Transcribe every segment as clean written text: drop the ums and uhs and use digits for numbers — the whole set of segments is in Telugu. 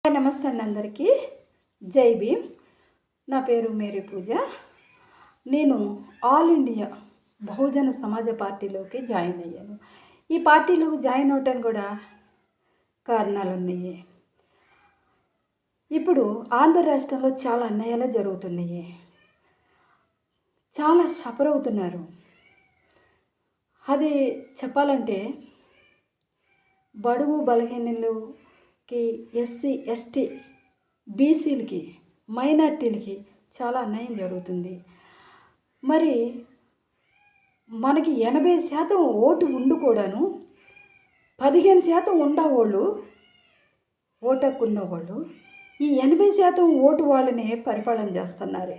నమస్తే అండి అందరికీ. జై భీమ్. నా పేరు మేరీ పూజ. నేను ఆల్ ఇండియా బహుజన సమాజ పార్టీలోకి జాయిన్ అయ్యాను. ఈ పార్టీలో జాయిన్ అవటానికి కూడా కారణాలు ఉన్నాయి. ఇప్పుడు ఆంధ్ర రాష్ట్రంలో చాలా అన్యాయాలు జరుగుతున్నాయి. చాలా సఫర్ అవుతున్నారు. అది చెప్పాలంటే బడుగు బలహీనులకి, ఎస్సీ ఎస్టీ బీసీలకి, మైనార్టీలకి చాలా అన్యాయం జరుగుతుంది. మరి మనకి 80% ఓటు ఉండి కూడాను 15% ఉండేవాళ్ళు, ఓటు హక్కు ఉన్నవాళ్ళు ఈ 80% ఓటు వాళ్ళనే పరిపాలన చేస్తున్నారు.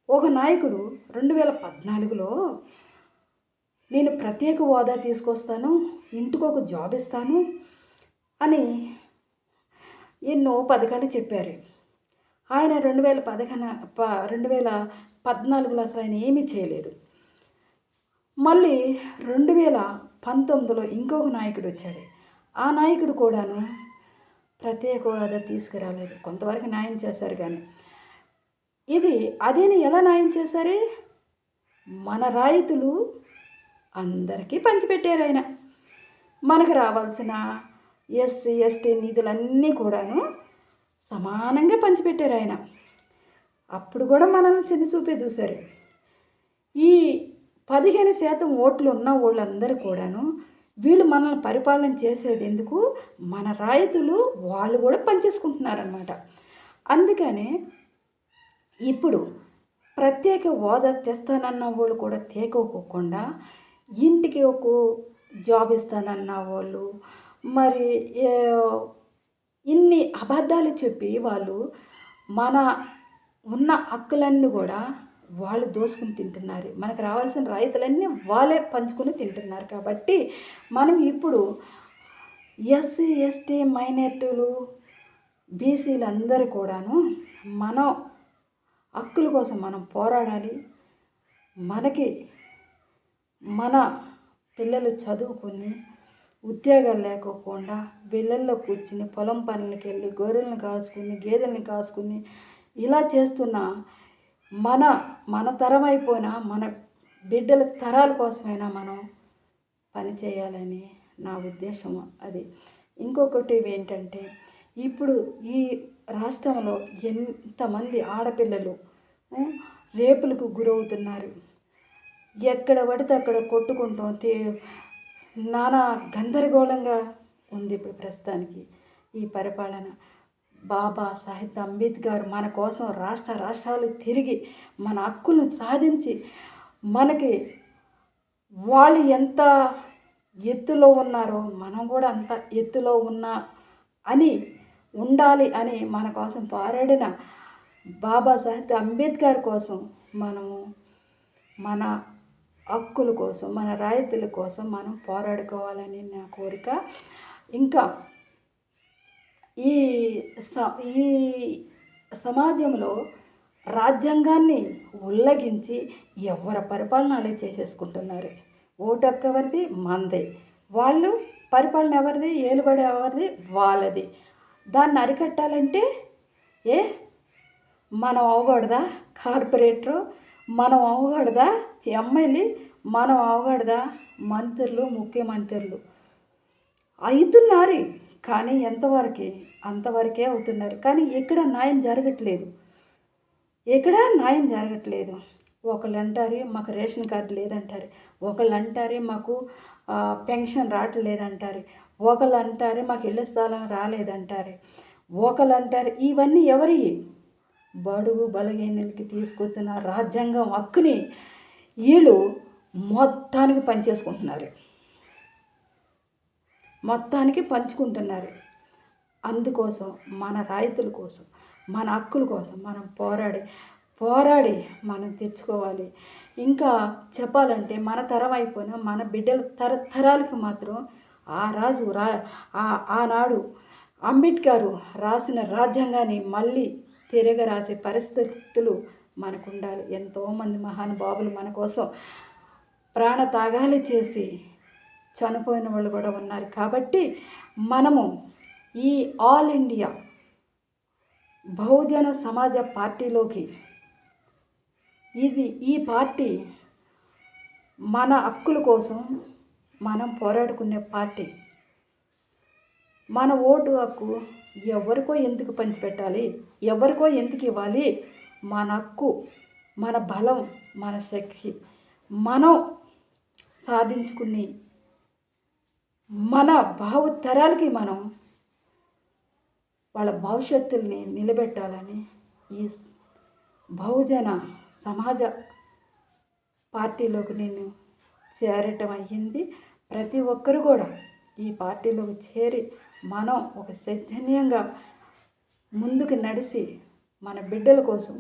ఒక నాయకుడు 2014లో నేను ప్రత్యేక హోదా తీసుకొస్తాను, ఇంటికి ఒక జాబ్ ఇస్తాను అని ఎన్నో పథకాలు చెప్పారు. ఆయన 2014లో అసలు ఆయన ఏమీ చేయలేదు. మళ్ళీ 2019లో ఇంకొక నాయకుడు వచ్చాడు. ఆ నాయకుడు కూడాను ప్రత్యేక హోదా తీసుకురాలేదు. కొంతవరకు న్యాయం చేశారు. కానీ అదేని ఎలా న్యాయం చేశారు? మన రైతులు అందరికీ పంచిపెట్టారు. ఆయన మనకు రావాల్సిన ఎస్సీ ఎస్టీ నిధులన్నీ కూడాను సమానంగా పంచిపెట్టారు. ఆయన అప్పుడు కూడా మనల్ని చిన్నచూపే చూశారు. ఈ 15% ఓట్లు ఉన్న వాళ్ళందరూ కూడాను వీళ్ళు మనల్ని పరిపాలన చేసేది ఎందుకు? మన రైతులు వాళ్ళు కూడా పనిచేసుకుంటున్నారన్నమాట. అందుకనే ఇప్పుడు ప్రత్యేక హోదా తెస్తానన్న వాళ్ళు కూడా తేకోకుండా ఇంటికి ఒక జాబ్ ఇస్తానన్న వాళ్ళు మరి ఇన్ని అబద్ధాలు చెప్పి వాళ్ళు మన ఉన్న హక్కులన్నీ కూడా వాళ్ళు దోసుకుని తింటున్నారు. మనకు రావాల్సిన రైతులన్నీ వాళ్ళే పంచుకొని తింటున్నారు. కాబట్టి మనం ఇప్పుడు ఎస్సీ ఎస్టీ మైనార్టీలు బీసీలు అందరూ కూడాను మన హక్కుల కోసం మనం పోరాడాలి. మన పిల్లలు చదువుకొని ఉద్యోగాలు లేకోకుండా బిళ్ళల్లో కూర్చుని పొలం పనులకి వెళ్ళి గొర్రెలను కాసుకుని గేదెలను కాసుకుని ఇలా చేస్తున్న మన తరం అయిపోయినా మన బిడ్డల తరాల కోసమైనా మనం పని చేయాలని నా ఉద్దేశం. అది ఇంకొకటి ఏంటంటే ఇప్పుడు ఈ రాష్ట్రంలో ఎంతమంది ఆడపిల్లలు రేపులకు గురవుతున్నారు. ఎక్కడ పడితే అక్కడ కొట్టుకుంటాం. నానా గందరగోళంగా ఉంది ఇప్పుడు ప్రస్తుతానికి ఈ పరిపాలన. బాబా సాహెబ్ అంబేద్కర్ మన కోసం రాష్ట్రాలు తిరిగి మన హక్కులను సాధించి మనకి వాళ్ళు ఎంత ఎత్తులో ఉన్నారో మనం కూడా అంత ఎత్తులో ఉండాలి అని మన కోసం పోరాడిన బాబా సాహెబ్ అంబేద్కర్ కోసం మనము మన హక్కుల కోసం మన రైతుల కోసం మనం పోరాడుకోవాలని నా కోరిక. ఇంకా ఈ సమాజంలో రాజ్యాంగాన్ని ఉల్లంఘించి ఎవరి పరిపాలన అలా చేసేసుకుంటున్నారు. ఓటు హక్కు ఎవరిది? మనదే. వాళ్ళు పరిపాలన ఎవరిది? ఏలుబడి ఎవరిది? వాళ్ళది. దాన్ని అరికట్టాలంటే మనం అవ్వకూడదా? కార్పొరేటరు మనం అవ్వకూడదా? ఎమ్మెల్యే మనం అవ్వకూడదా? మంత్రులు ముఖ్యమంత్రులు అవుతున్నారు. కానీ అంతవరకే అవుతున్నారు. కానీ ఎక్కడ న్యాయం జరగట్లేదు. ఒకళ్ళు అంటారు మాకు రేషన్ కార్డు లేదంటారు, ఒకళ్ళు అంటారు మాకు పెన్షన్ రావట్లేదంటారు, ఒకళ్ళు అంటారు మాకు ఇళ్ల స్థలం రాలేదంటారు, ఒకళ్ళు అంటారు. ఇవన్నీ ఎవరి? బడుగు బలహీనులకి తీసుకొచ్చిన రాజ్యాంగం హక్కుని వీళ్ళు మొత్తానికి పంచుకుంటున్నారు. అందుకోసం మన రైతుల కోసం మన హక్కుల కోసం మనం పోరాడి మనం తెచ్చుకోవాలి. ఇంకా చెప్పాలంటే మన తరం అయిపోయినా మన బిడ్డల తరాలకు మాత్రం ఆనాడు అంబేద్కర్ రాసిన రాజ్యాంగాన్ని మళ్ళీ తిరగ రాసే పరిస్థితులు మనకు ఉండాలి. ఎంతోమంది మహానుభావులు మన కోసం ప్రాణత్యాగాలు చేసి చనిపోయిన వాళ్ళు కూడా ఉన్నారు. కాబట్టి మనము ఈ ఆల్ ఇండియా బహుజన సమాజ పార్టీలోకి ఈ పార్టీ మన హక్కుల కోసం మనం పోరాడుకునే పార్టీ. మన ఓటు హక్కు ఎవరికో ఎందుకు పంచిపెట్టాలి, ఎవరికో ఎందుకు ఇవ్వాలి? మన హక్కు, మన బలం, మన శక్తి మనం సాధించుకుని మన భావితరాలకి మనం వాళ్ళ భవిష్యత్తుల్ని నిలబెట్టాలని ఈ బహుజన సమాజ పార్టీలోకి నేను చేరటం అయ్యింది. ప్రతి ఒక్కరు కూడా ఈ పార్టీలోకి చేరి మనం ఒక చైతన్యంగా ముందుకు నడిచి మన బిడ్డల కోసం,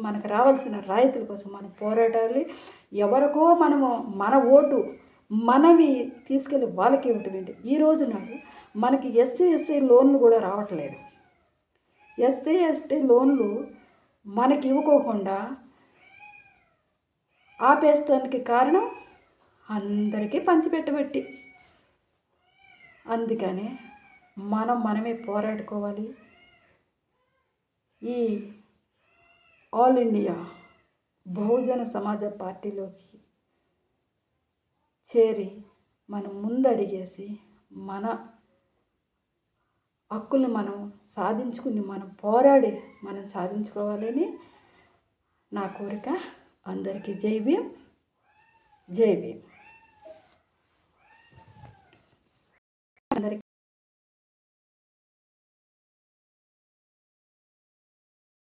మనకు రావాల్సిన రాయితీల కోసం మనం పోరాడాలి. ఎవరికో మన ఓటు మనవి తీసుకెళ్ళి వాళ్ళకి ఇవ్వటం ఏంటి? ఈ రోజు నాడు మనకి ఎస్సీ లోన్లు కూడా రావట్లేదు. ఎస్సీ లోన్లు మనకి ఇవ్వకోకుండా ఆపేస్తానికి కారణం అందరికీ పంచిపెట్టబట్టి. అందుకని మనమే పోరాడుకోవాలి. ఈ ఆల్ ఇండియా బహుజన సమాజ పార్టీలోకి చేరి మనం ముందడిగేసి మన హక్కుల్ని మనం సాధించుకుని మనం పోరాడి మనం సాధించుకోవాలని నా కోరిక. అందరికీ జై భీమ్, జై భీమ్.